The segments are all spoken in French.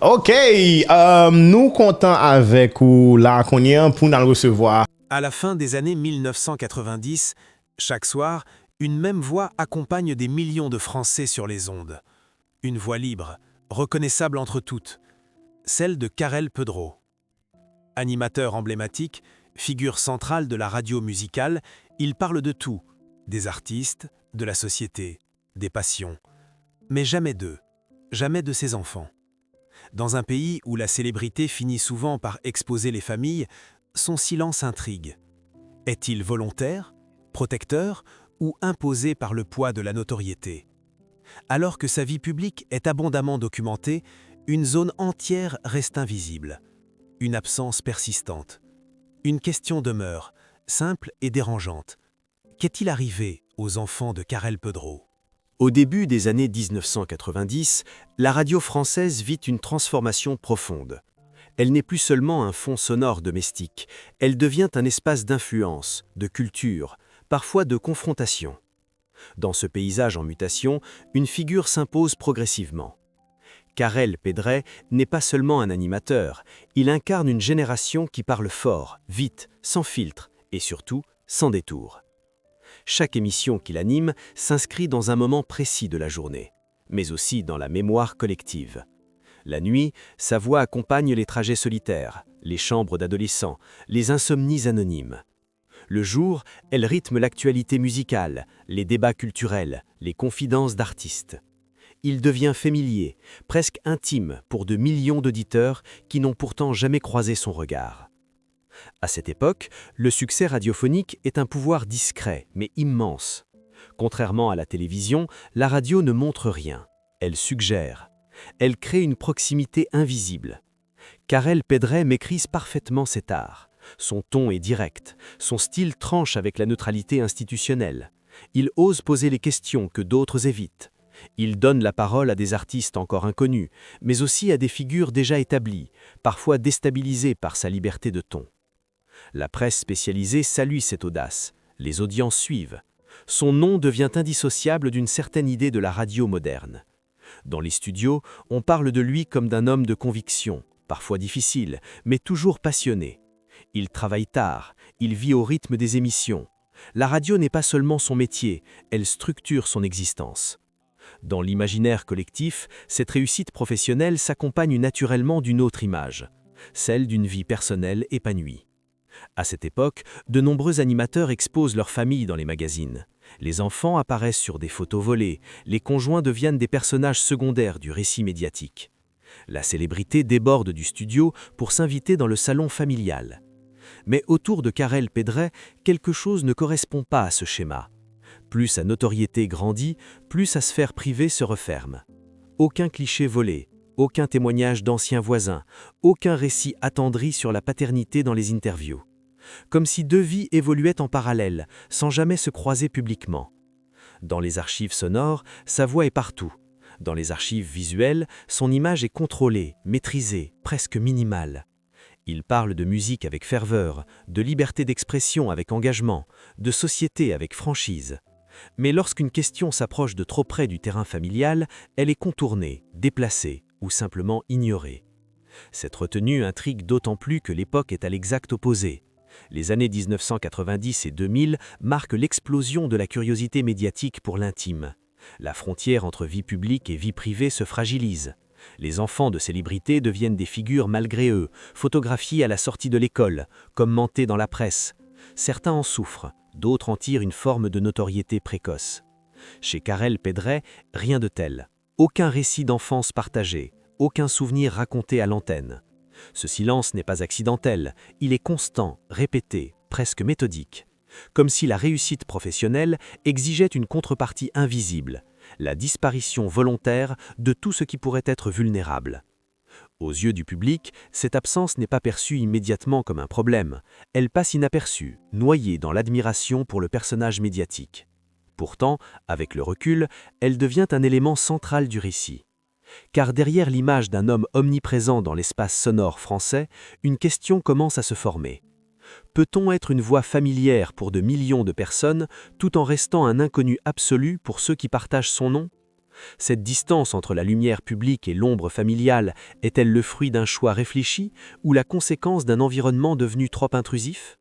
Ok, nous comptons avec ou là qu'on y est pour nous recevoir. À la fin des années 1990, chaque soir, une même voix accompagne des millions de Français sur les ondes. Une voix libre, reconnaissable entre toutes, celle de Karel Pedro. Animateur emblématique, figure centrale de la radio musicale, il parle de tout, des artistes, de la société, des passions. Mais jamais d'eux, jamais de ses enfants. Dans un pays où la célébrité finit souvent par exposer les familles, son silence intrigue. Est-il volontaire, protecteur ou imposé par le poids de la notoriété? Alors que sa vie publique est abondamment documentée, une zone entière reste invisible. Une absence persistante. Une question demeure, simple et dérangeante. Qu'est-il arrivé aux enfants de Karel Pedro? Au début des années 1990, la radio française vit une transformation profonde. Elle n'est plus seulement un fond sonore domestique, elle devient un espace d'influence, de culture, parfois de confrontation. Dans ce paysage en mutation, une figure s'impose progressivement. Karel Pedre n'est pas seulement un animateur, il incarne une génération qui parle fort, vite, sans filtre et surtout sans détour. Chaque émission qu'il anime s'inscrit dans un moment précis de la journée, mais aussi dans la mémoire collective. La nuit, sa voix accompagne les trajets solitaires, les chambres d'adolescents, les insomnies anonymes. Le jour, elle rythme l'actualité musicale, les débats culturels, les confidences d'artistes. Il devient familier, presque intime pour de millions d'auditeurs qui n'ont pourtant jamais croisé son regard. À cette époque, le succès radiophonique est un pouvoir discret, mais immense. Contrairement à la télévision, la radio ne montre rien. Elle suggère. Elle crée une proximité invisible. Karel Pedre maîtrise parfaitement cet art. Son ton est direct, son style tranche avec la neutralité institutionnelle. Il ose poser les questions que d'autres évitent. Il donne la parole à des artistes encore inconnus, mais aussi à des figures déjà établies, parfois déstabilisées par sa liberté de ton. La presse spécialisée salue cette audace. Les audiences suivent. Son nom devient indissociable d'une certaine idée de la radio moderne. Dans les studios, on parle de lui comme d'un homme de conviction, parfois difficile, mais toujours passionné. Il travaille tard, il vit au rythme des émissions. La radio n'est pas seulement son métier, elle structure son existence. Dans l'imaginaire collectif, cette réussite professionnelle s'accompagne naturellement d'une autre image, celle d'une vie personnelle épanouie. À cette époque, de nombreux animateurs exposent leur famille dans les magazines. Les enfants apparaissent sur des photos volées, les conjoints deviennent des personnages secondaires du récit médiatique. La célébrité déborde du studio pour s'inviter dans le salon familial. Mais autour de Karel Pedre, quelque chose ne correspond pas à ce schéma. Plus sa notoriété grandit, plus sa sphère privée se referme. Aucun cliché volé, aucun témoignage d'anciens voisins, aucun récit attendri sur la paternité dans les interviews. Comme si deux vies évoluaient en parallèle, sans jamais se croiser publiquement. Dans les archives sonores, sa voix est partout. Dans les archives visuelles, son image est contrôlée, maîtrisée, presque minimale. Il parle de musique avec ferveur, de liberté d'expression avec engagement, de société avec franchise. Mais lorsqu'une question s'approche de trop près du terrain familial, elle est contournée, déplacée ou simplement ignorée. Cette retenue intrigue d'autant plus que l'époque est à l'exact opposé. Les années 1990 et 2000 marquent l'explosion de la curiosité médiatique pour l'intime. La frontière entre vie publique et vie privée se fragilise. Les enfants de célébrités deviennent des figures malgré eux, photographiées à la sortie de l'école, commentées dans la presse. Certains en souffrent, d'autres en tirent une forme de notoriété précoce. Chez Karel Pedre, rien de tel. Aucun récit d'enfance partagé, aucun souvenir raconté à l'antenne. Ce silence n'est pas accidentel, il est constant, répété, presque méthodique. Comme si la réussite professionnelle exigeait une contrepartie invisible, la disparition volontaire de tout ce qui pourrait être vulnérable. Aux yeux du public, cette absence n'est pas perçue immédiatement comme un problème. Elle passe inaperçue, noyée dans l'admiration pour le personnage médiatique. Pourtant, avec le recul, elle devient un élément central du récit. Car derrière l'image d'un homme omniprésent dans l'espace sonore français, une question commence à se former. Peut-on être une voix familière pour de millions de personnes tout en restant un inconnu absolu pour ceux qui partagent son nom ? Cette distance entre la lumière publique et l'ombre familiale est-elle le fruit d'un choix réfléchi ou la conséquence d'un environnement devenu trop intrusif?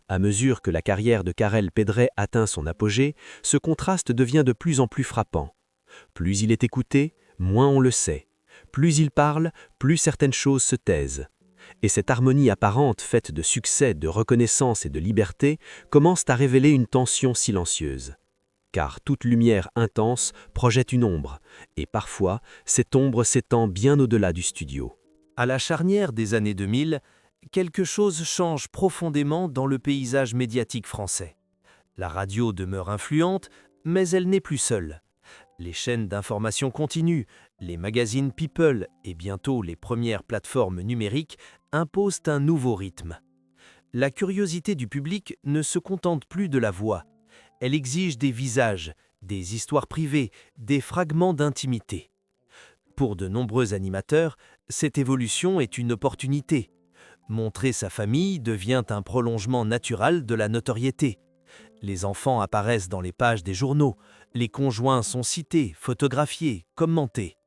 À mesure que la carrière de Karel Pedret atteint son apogée, ce contraste devient de plus en plus frappant. Plus il est écouté, moins on le sait. Plus il parle, plus certaines choses se taisent. Et cette harmonie apparente faite de succès, de reconnaissance et de liberté commence à révéler une tension silencieuse. Car toute lumière intense projette une ombre, et parfois, cette ombre s'étend bien au-delà du studio. À la charnière des années 2000, quelque chose change profondément dans le paysage médiatique français. La radio demeure influente, mais elle n'est plus seule. Les chaînes d'information continue, les magazines People et bientôt les premières plateformes numériques imposent un nouveau rythme. La curiosité du public ne se contente plus de la voix. Elle exige des visages, des histoires privées, des fragments d'intimité. Pour de nombreux animateurs, cette évolution est une opportunité. Montrer sa famille devient un prolongement naturel de la notoriété. Les enfants apparaissent dans les pages des journaux, les conjoints sont cités, photographiés, commentés.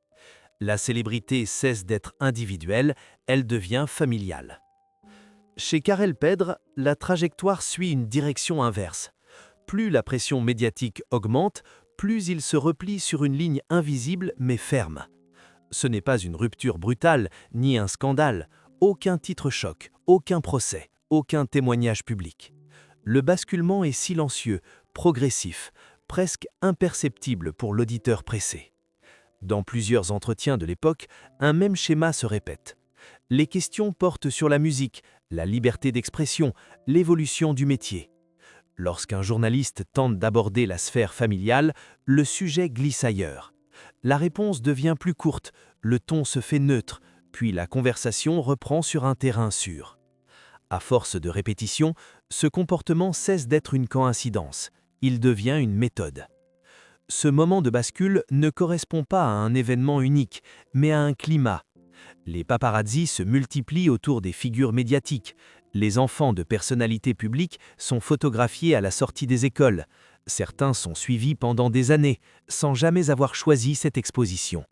La célébrité cesse d'être individuelle, elle devient familiale. Chez Karel Pedre, la trajectoire suit une direction inverse. Plus la pression médiatique augmente, plus il se replie sur une ligne invisible mais ferme. Ce n'est pas une rupture brutale, ni un scandale, aucun titre choc, aucun procès, aucun témoignage public. Le basculement est silencieux, progressif, presque imperceptible pour l'auditeur pressé. Dans plusieurs entretiens de l'époque, un même schéma se répète. Les questions portent sur la musique, la liberté d'expression, l'évolution du métier. Lorsqu'un journaliste tente d'aborder la sphère familiale, le sujet glisse ailleurs. La réponse devient plus courte, le ton se fait neutre, puis la conversation reprend sur un terrain sûr. À force de répétition, ce comportement cesse d'être une coïncidence, il devient une méthode. Ce moment de bascule ne correspond pas à un événement unique, mais à un climat. Les paparazzis se multiplient autour des figures médiatiques. Les enfants de personnalités publiques sont photographiés à la sortie des écoles. Certains sont suivis pendant des années, sans jamais avoir choisi cette exposition.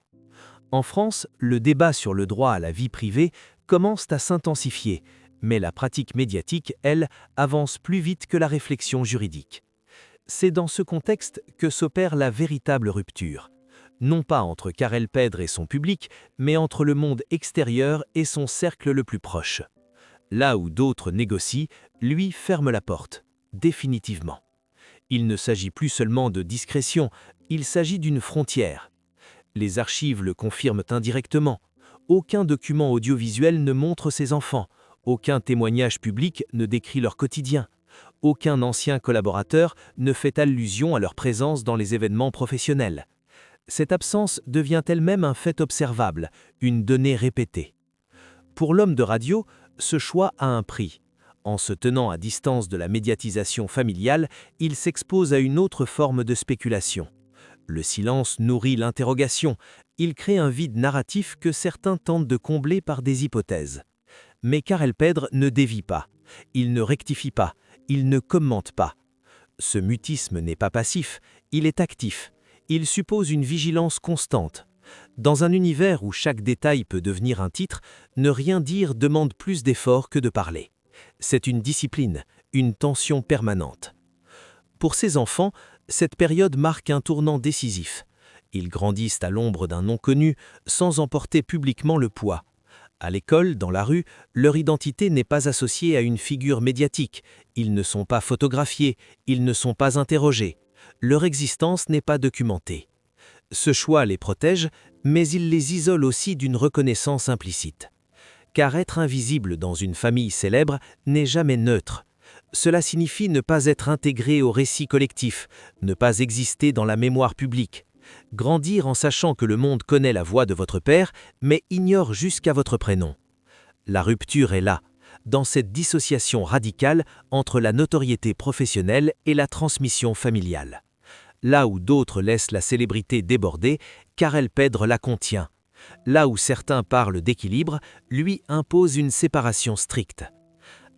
En France, le débat sur le droit à la vie privée commence à s'intensifier, mais la pratique médiatique, elle, avance plus vite que la réflexion juridique. C'est dans ce contexte que s'opère la véritable rupture. Non pas entre Karel Pedre et son public, mais entre le monde extérieur et son cercle le plus proche. Là où d'autres négocient, lui ferme la porte, définitivement. Il ne s'agit plus seulement de discrétion, il s'agit d'une frontière. Les archives le confirment indirectement. Aucun document audiovisuel ne montre ses enfants. Aucun témoignage public ne décrit leur quotidien. Aucun ancien collaborateur ne fait allusion à leur présence dans les événements professionnels. Cette absence devient elle-même un fait observable, une donnée répétée. Pour l'homme de radio, ce choix a un prix. En se tenant à distance de la médiatisation familiale, il s'expose à une autre forme de spéculation. Le silence nourrit l'interrogation, il crée un vide narratif que certains tentent de combler par des hypothèses. Mais Karel Pedre ne dévie pas, il ne rectifie pas, il ne commente pas. Ce mutisme n'est pas passif, il est actif. Il suppose une vigilance constante. Dans un univers où chaque détail peut devenir un titre, ne rien dire demande plus d'efforts que de parler. C'est une discipline, une tension permanente. Pour ces enfants, cette période marque un tournant décisif. Ils grandissent à l'ombre d'un nom connu, sans en porter publiquement le poids. À l'école, dans la rue, leur identité n'est pas associée à une figure médiatique. Ils ne sont pas photographiés, ils ne sont pas interrogés. Leur existence n'est pas documentée. Ce choix les protège, mais il les isole aussi d'une reconnaissance implicite. Car être invisible dans une famille célèbre n'est jamais neutre. Cela signifie ne pas être intégré au récit collectif, ne pas exister dans la mémoire publique. Grandir en sachant que le monde connaît la voix de votre père, mais ignore jusqu'à votre prénom. La rupture est là, dans cette dissociation radicale entre la notoriété professionnelle et la transmission familiale. Là où d'autres laissent la célébrité déborder, Karel Pedre la contient. Là où certains parlent d'équilibre, lui impose une séparation stricte.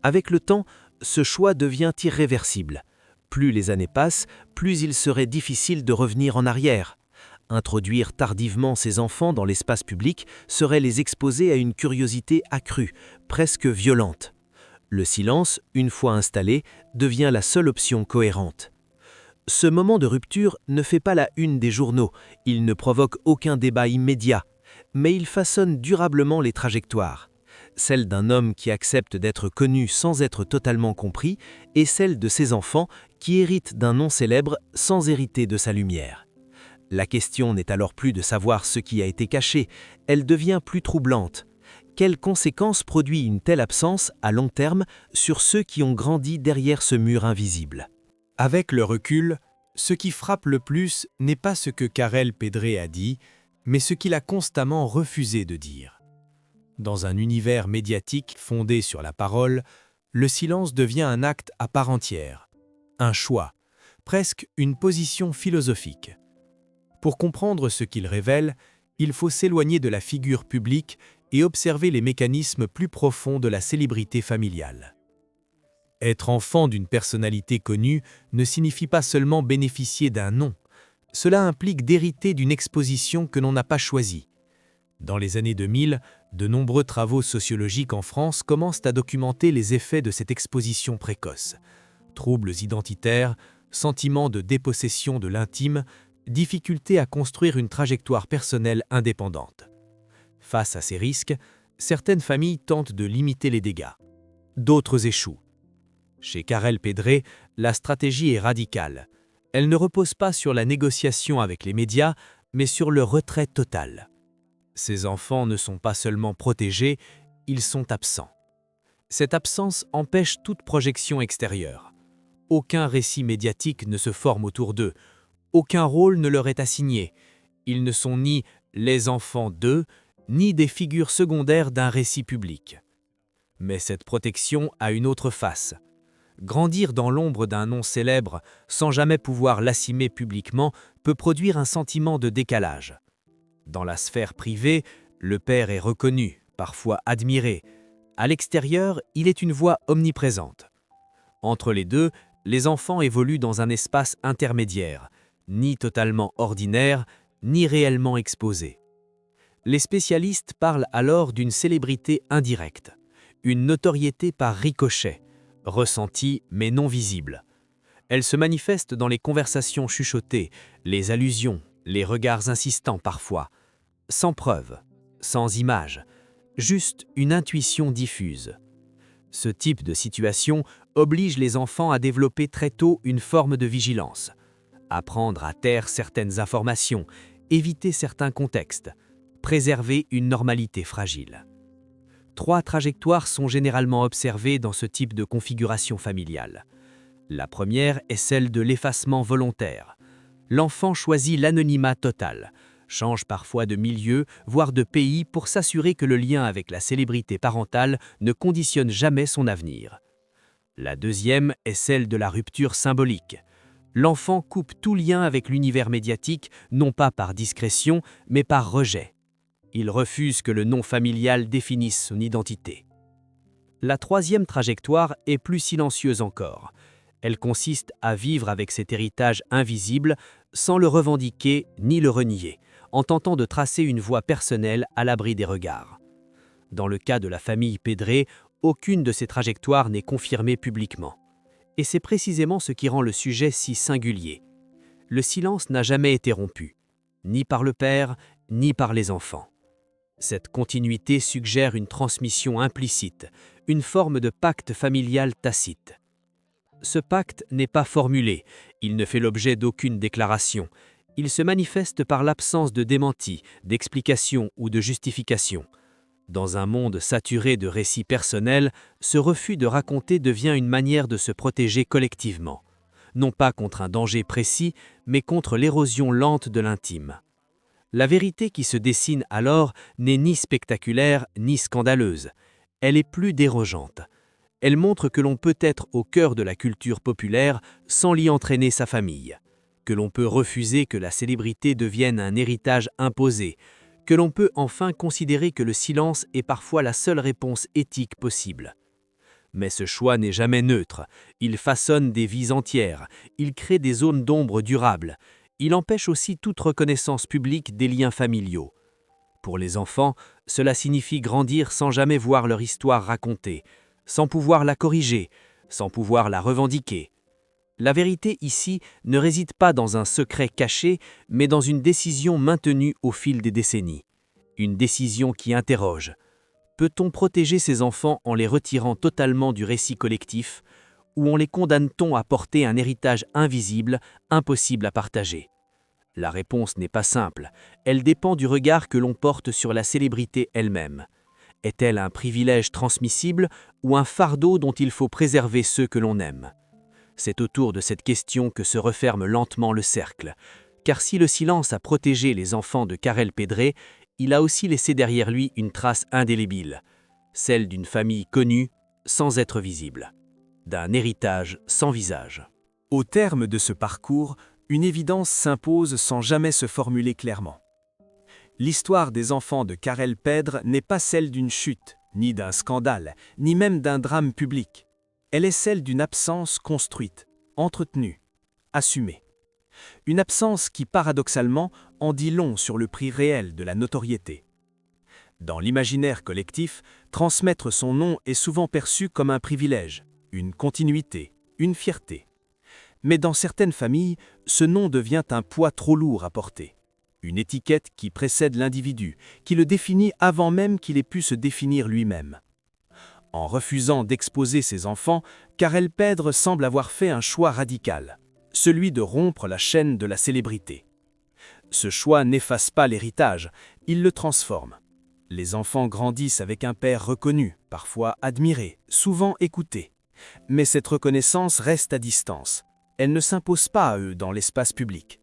Avec le temps, ce choix devient irréversible. Plus les années passent, plus il serait difficile de revenir en arrière. Introduire tardivement ces enfants dans l'espace public serait les exposer à une curiosité accrue, presque violente. Le silence, une fois installé, devient la seule option cohérente. Ce moment de rupture ne fait pas la une des journaux, il ne provoque aucun débat immédiat, mais il façonne durablement les trajectoires. Celle d'un homme qui accepte d'être connu sans être totalement compris, et celle de ses enfants qui héritent d'un nom célèbre sans hériter de sa lumière. La question n'est alors plus de savoir ce qui a été caché, elle devient plus troublante. Quelles conséquences produit une telle absence à long terme sur ceux qui ont grandi derrière ce mur invisible ? Avec le recul, ce qui frappe le plus n'est pas ce que Karel Pedré a dit, mais ce qu'il a constamment refusé de dire. Dans un univers médiatique fondé sur la parole, le silence devient un acte à part entière, un choix, presque une position philosophique. Pour comprendre ce qu'il révèle, il faut s'éloigner de la figure publique et observer les mécanismes plus profonds de la célébrité familiale. Être enfant d'une personnalité connue ne signifie pas seulement bénéficier d'un nom, cela implique d'hériter d'une exposition que l'on n'a pas choisie. Dans les années 2000, de nombreux travaux sociologiques en France commencent à documenter les effets de cette exposition précoce. Troubles identitaires, sentiments de dépossession de l'intime, difficulté à construire une trajectoire personnelle indépendante. Face à ces risques, certaines familles tentent de limiter les dégâts. D'autres échouent. Chez Karel Pedré, la stratégie est radicale. Elle ne repose pas sur la négociation avec les médias, mais sur le retrait total. Ces enfants ne sont pas seulement protégés, ils sont absents. Cette absence empêche toute projection extérieure. Aucun récit médiatique ne se forme autour d'eux, aucun rôle ne leur est assigné. Ils ne sont ni les enfants d'eux, ni des figures secondaires d'un récit public. Mais cette protection a une autre face. Grandir dans l'ombre d'un nom célèbre sans jamais pouvoir l'assumer publiquement peut produire un sentiment de décalage. Dans la sphère privée, le père est reconnu, parfois admiré. À l'extérieur, il est une voix omniprésente. Entre les deux, les enfants évoluent dans un espace intermédiaire, ni totalement ordinaire, ni réellement exposé. Les spécialistes parlent alors d'une célébrité indirecte, une notoriété par ricochet, ressentie mais non visible. Elle se manifeste dans les conversations chuchotées, les allusions, les regards insistants parfois, sans preuve, sans image, juste une intuition diffuse. Ce type de situation oblige les enfants à développer très tôt une forme de vigilance, apprendre à taire certaines informations, éviter certains contextes, préserver une normalité fragile. 3 trajectoires sont généralement observées dans ce type de configuration familiale. La première est celle de l'effacement volontaire. L'enfant choisit l'anonymat total, change parfois de milieu, voire de pays pour s'assurer que le lien avec la célébrité parentale ne conditionne jamais son avenir. La deuxième est celle de la rupture symbolique. L'enfant coupe tout lien avec l'univers médiatique, non pas par discrétion, mais par rejet. Il refuse que le nom familial définisse son identité. La troisième trajectoire est plus silencieuse encore. Elle consiste à vivre avec cet héritage invisible sans le revendiquer ni le renier, en tentant de tracer une voie personnelle à l'abri des regards. Dans le cas de la famille Pedré, aucune de ces trajectoires n'est confirmée publiquement. Et c'est précisément ce qui rend le sujet si singulier. Le silence n'a jamais été rompu, ni par le père, ni par les enfants. Cette continuité suggère une transmission implicite, une forme de pacte familial tacite. Ce pacte n'est pas formulé, il ne fait l'objet d'aucune déclaration. Il se manifeste par l'absence de démenti, d'explication ou de justification. Dans un monde saturé de récits personnels, ce refus de raconter devient une manière de se protéger collectivement, non pas contre un danger précis, mais contre l'érosion lente de l'intime. La vérité qui se dessine alors n'est ni spectaculaire ni scandaleuse. Elle est plus dérogeante. Elle montre que l'on peut être au cœur de la culture populaire sans y entraîner sa famille, que l'on peut refuser que la célébrité devienne un héritage imposé, que l'on peut enfin considérer que le silence est parfois la seule réponse éthique possible. Mais ce choix n'est jamais neutre. Il façonne des vies entières, il crée des zones d'ombre durables, il empêche aussi toute reconnaissance publique des liens familiaux. Pour les enfants, cela signifie grandir sans jamais voir leur histoire racontée, sans pouvoir la corriger, sans pouvoir la revendiquer. La vérité ici ne réside pas dans un secret caché, mais dans une décision maintenue au fil des décennies. Une décision qui interroge. Peut-on protéger ces enfants en les retirant totalement du récit collectif, ou en les condamne-t-on à porter un héritage invisible, impossible à partager ? La réponse n'est pas simple. Elle dépend du regard que l'on porte sur la célébrité elle-même. Est-elle un privilège transmissible ou un fardeau dont il faut préserver ceux que l'on aime ? C'est autour de cette question que se referme lentement le cercle. Car si le silence a protégé les enfants de Karel Pedré, il a aussi laissé derrière lui une trace indélébile, celle d'une famille connue sans être visible, d'un héritage sans visage. Au terme de ce parcours, une évidence s'impose sans jamais se formuler clairement. L'histoire des enfants de Karel Pedre n'est pas celle d'une chute, ni d'un scandale, ni même d'un drame public. Elle est celle d'une absence construite, entretenue, assumée. Une absence qui, paradoxalement, en dit long sur le prix réel de la notoriété. Dans l'imaginaire collectif, transmettre son nom est souvent perçu comme un privilège, une continuité, une fierté. Mais dans certaines familles, ce nom devient un poids trop lourd à porter. Une étiquette qui précède l'individu, qui le définit avant même qu'il ait pu se définir lui-même. En refusant d'exposer ses enfants, Karel Pedre semble avoir fait un choix radical, celui de rompre la chaîne de la célébrité. Ce choix n'efface pas l'héritage, il le transforme. Les enfants grandissent avec un père reconnu, parfois admiré, souvent écouté. Mais cette reconnaissance reste à distance. Elle ne s'impose pas à eux dans l'espace public.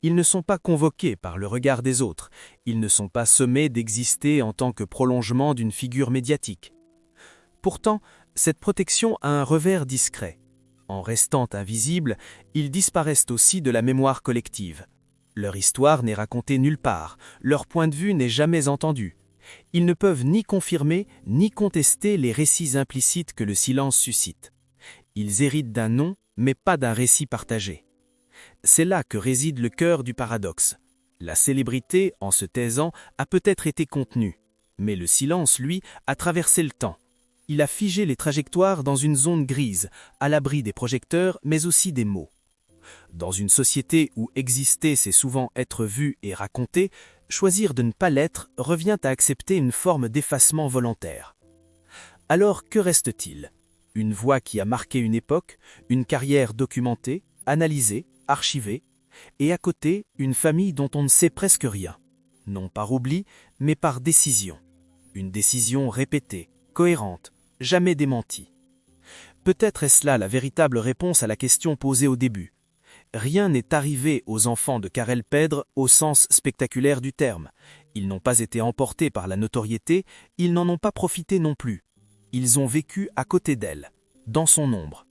Ils ne sont pas convoqués par le regard des autres. Ils ne sont pas sommés d'exister en tant que prolongement d'une figure médiatique. Pourtant, cette protection a un revers discret. En restant invisibles, ils disparaissent aussi de la mémoire collective. Leur histoire n'est racontée nulle part, leur point de vue n'est jamais entendu. Ils ne peuvent ni confirmer ni contester les récits implicites que le silence suscite. Ils héritent d'un nom, mais pas d'un récit partagé. C'est là que réside le cœur du paradoxe. La célébrité, en se taisant, a peut-être été contenue, mais le silence, lui, a traversé le temps. Il a figé les trajectoires dans une zone grise, à l'abri des projecteurs, mais aussi des mots. Dans une société où exister, c'est souvent être vu et raconté, choisir de ne pas l'être revient à accepter une forme d'effacement volontaire. Alors que reste-t-il ? Une voix qui a marqué une époque, une carrière documentée, analysée, archivée, et à côté, une famille dont on ne sait presque rien. Non par oubli, mais par décision. Une décision répétée, cohérente, jamais démentie. Peut-être est-ce là la véritable réponse à la question posée au début. Rien n'est arrivé aux enfants de Karel Pedre au sens spectaculaire du terme. Ils n'ont pas été emportés par la notoriété, ils n'en ont pas profité non plus. Ils ont vécu à côté d'elle, dans son ombre.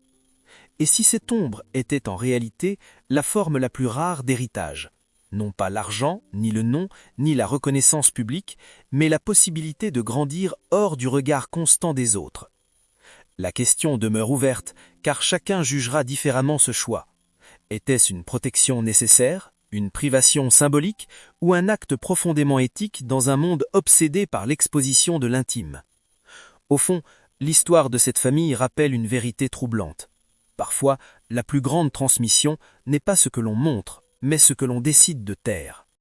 Et si cette ombre était en réalité la forme la plus rare d'héritage, non pas l'argent, ni le nom, ni la reconnaissance publique, mais la possibilité de grandir hors du regard constant des autres. La question demeure ouverte, car chacun jugera différemment ce choix. Était-ce une protection nécessaire, une privation symbolique, ou un acte profondément éthique dans un monde obsédé par l'exposition de l'intime ? Au fond, l'histoire de cette famille rappelle une vérité troublante. Parfois, la plus grande transmission n'est pas ce que l'on montre, mais ce que l'on décide de taire.